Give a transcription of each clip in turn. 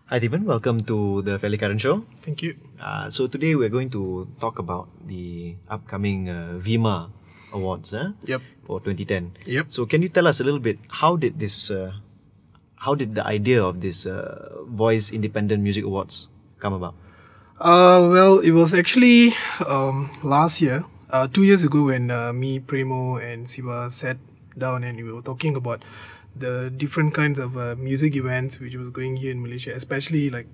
Hi, Devan. Welcome to the Fairly Current Show. Thank you. So today we're going to talk about the upcoming VIMA Awards Yep. for 2010. Yep. So can you tell us a little bit, how did the idea of this Voice Independent Music Awards come about? Well, it was actually last year, 2 years ago, when me, Premo, and Siva sat down and we were talking about the different kinds of music events which was going here in Malaysia, especially like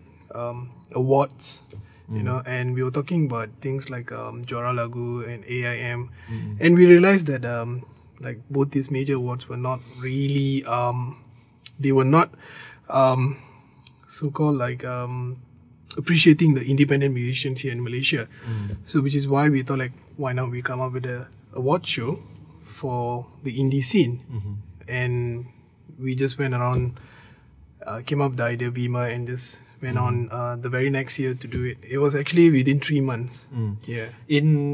awards, and we were talking about things like Juara Lagu and AIM, and we realized that like both these major awards were not really, they were not so-called like appreciating the independent musicians here in Malaysia. So which is why we thought, like, why not we come up with a award show for the indie scene. And we just went around, came up with the idea VIMA, and just went on the very next year to do it. It was actually within 3 months. Yeah.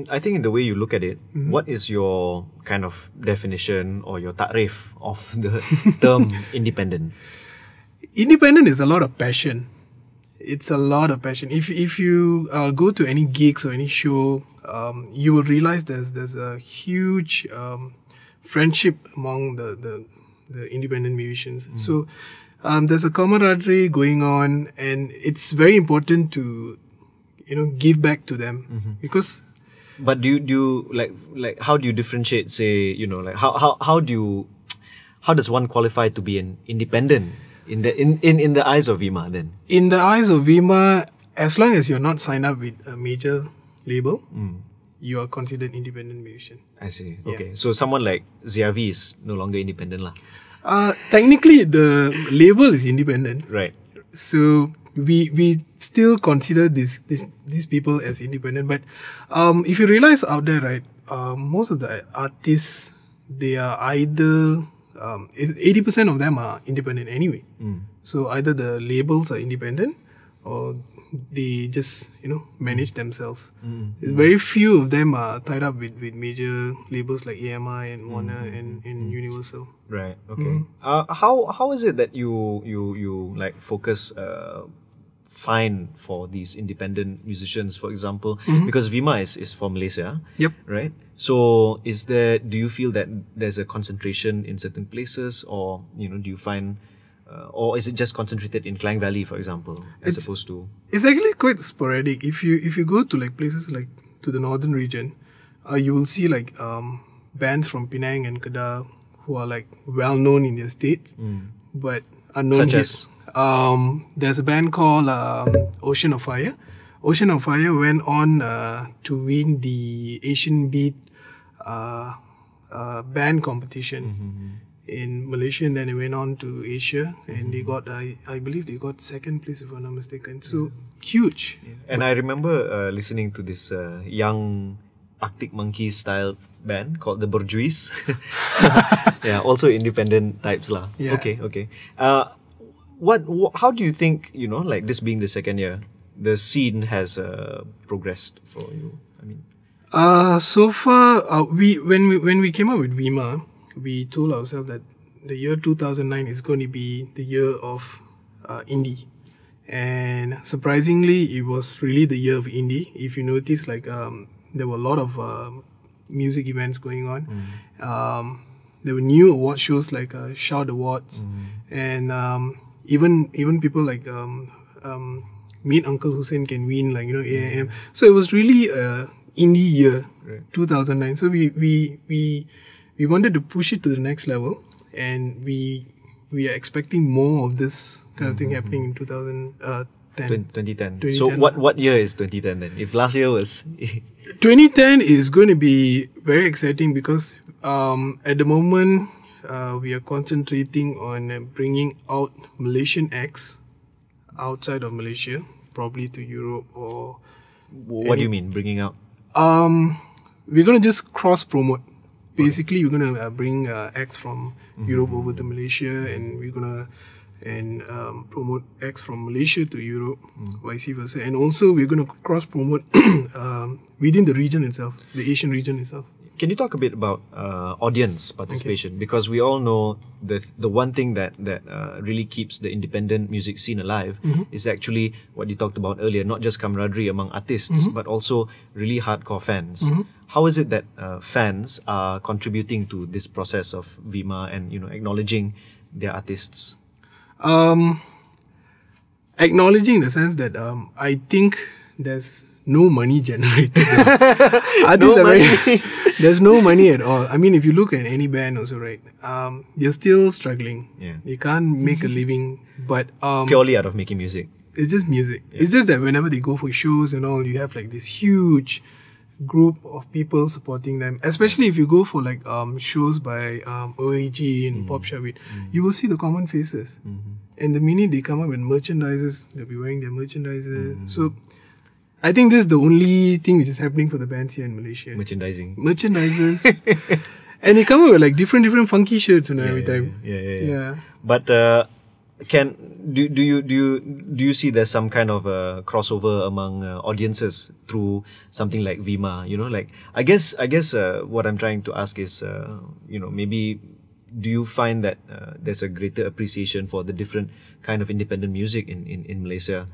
I think in the way you look at it, what is your kind of definition or your ta'rif of the term independent? Independent is a lot of passion. It's a lot of passion. If you go to any gigs or any show, you will realize there's a huge friendship among the independent musicians. So there's a camaraderie going on, and it's very important to give back to them because. But do you like how do you differentiate? Say, like how does one qualify to be an independent in the eyes of VIMA then? In the eyes of VIMA, as long as you're not signed up with a major label, you are considered independent musician. I see. Yeah. Okay. So someone like Ziavi is no longer independent lah. Technically, the label is independent. Right. So we still consider these people as independent. But if you realize out there, right, most of the artists, they are either 80% of them are independent anyway. So either the labels are independent or they just manage themselves. Very few of them are tied up with major labels like AMI and Warner and Universal. Right. Okay. How is it that you like focus fine for these independent musicians, for example, because VIMA is for Malaysia. Yep. Right. So do you feel that there's a concentration in certain places, or do you find, or is it just concentrated in Klang Valley, for example, as opposed to? It's actually quite sporadic. If you go to like places like to the northern region, you will see like bands from Penang and Kedah who are like well known in their states, but unknown Such here. as? There's a band called Ocean of Fire. Ocean of Fire went on to win the Asian Beat band competition in Malaysia, and then they went on to Asia, and they got, I believe they got second place, if I'm not mistaken. So huge. And I remember listening to this young Arctic Monkeys style band called the Borjuis. Yeah, also independent types lah. Yeah. Okay. How do you think, like this being the second year, the scene has progressed for you? I mean, so far, when we came up with VIMA, we told ourselves that the year 2009 is going to be the year of indie, and surprisingly, it was really the year of indie. If you notice, like there were a lot of music events going on. There were new award shows like Shout Awards, and even people like Meet Uncle Hussein Can Win, like AIM. So it was really a indie year, Right. 2009. So we wanted to push it to the next level, and we are expecting more of this kind of thing happening in 2010. 2010. 2010. So what year is 2010 then? If last year was 2010 is going to be very exciting because at the moment we are concentrating on bringing out Malaysian acts outside of Malaysia, probably to Europe or. what do you mean bringing out? We're going to just cross promote. Basically, we're going to bring acts from Europe over to Malaysia, and we're going to promote acts from Malaysia to Europe, vice versa. And also, we're going to cross promote within the region itself, the Asian region itself. can you talk a bit about audience participation? Because we all know the one thing that really keeps the independent music scene alive is actually what you talked about earlier, not just camaraderie among artists, but also really hardcore fans. How is it that fans are contributing to this process of VIMA and acknowledging their artists? Acknowledging in the sense that I think there's no money generated. Artists No are money. there's no money at all. I mean, if you look at any band also, right, they're still struggling. Yeah. They can't make a living, but Purely out of making music. it's just music. It's just that whenever they go for shows and all, you have like this huge group of people supporting them. Especially if you go for like shows by OAG and Pop Shabit, you will see the common faces. And the minute they come up with merchandises, they'll be wearing their merchandises. So I think this is the only thing which is happening for the bands here in Malaysia. Merchandising. Merchandises. And they come up with like different funky shirts every time. Yeah. But do you see there's some kind of crossover among audiences through something like VIMA? Like I guess what I'm trying to ask is maybe do you find that there's a greater appreciation for the different kind of independent music in Malaysia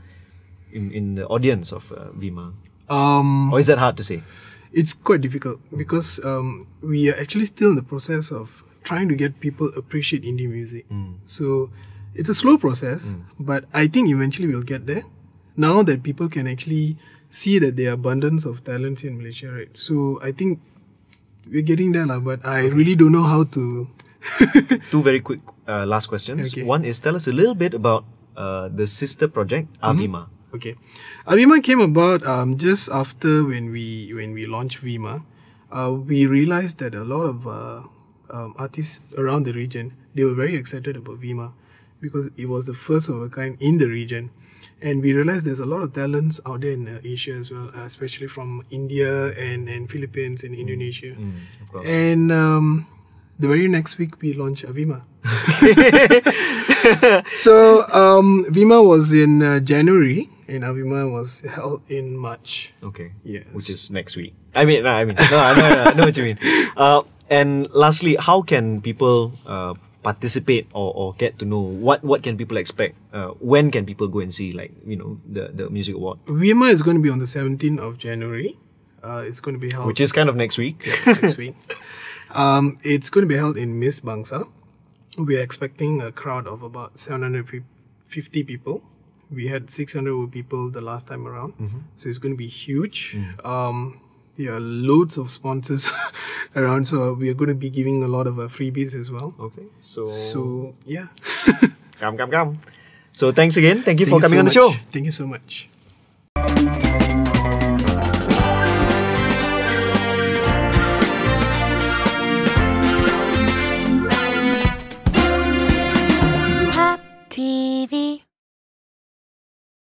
in the audience of VIMA? Or is that hard to say? It's quite difficult because we are actually still in the process of trying to get people appreciate indie music. So it's a slow process, but I think eventually we'll get there. Now that people can actually see that there are abundance of talents in Malaysia, right? So I think we're getting there, but I really don't know how to. Two very quick last questions. Okay. One is, tell us a little bit about the sister project, Avima. Okay, Avima came about just after when we launched VIMA. We realized that a lot of artists around the region, they were very excited about VIMA because it was the first of a kind in the region. And we realized there's a lot of talents out there in Asia as well, especially from India and Philippines and Indonesia. Of course. And the very next week we launched Avima. So VIMA was in January and Avima was held in March. Okay. Yes. Which is next week. I know what you mean. And lastly, how can people participate or get to know what can people expect? When can people go and see the music award? VIMA is going to be on the 17th of January. It's going to be held, Which is kind of next week. next week. It's going to be held in Miss Bangsa. We're expecting a crowd of about 750 people. We had 600 people the last time around. So it's going to be huge. There are loads of sponsors around, so we are going to be giving a lot of freebies as well. Okay. So yeah. Come. So thanks again. Thank you for Thank you coming so on the show. much. Thank you so much.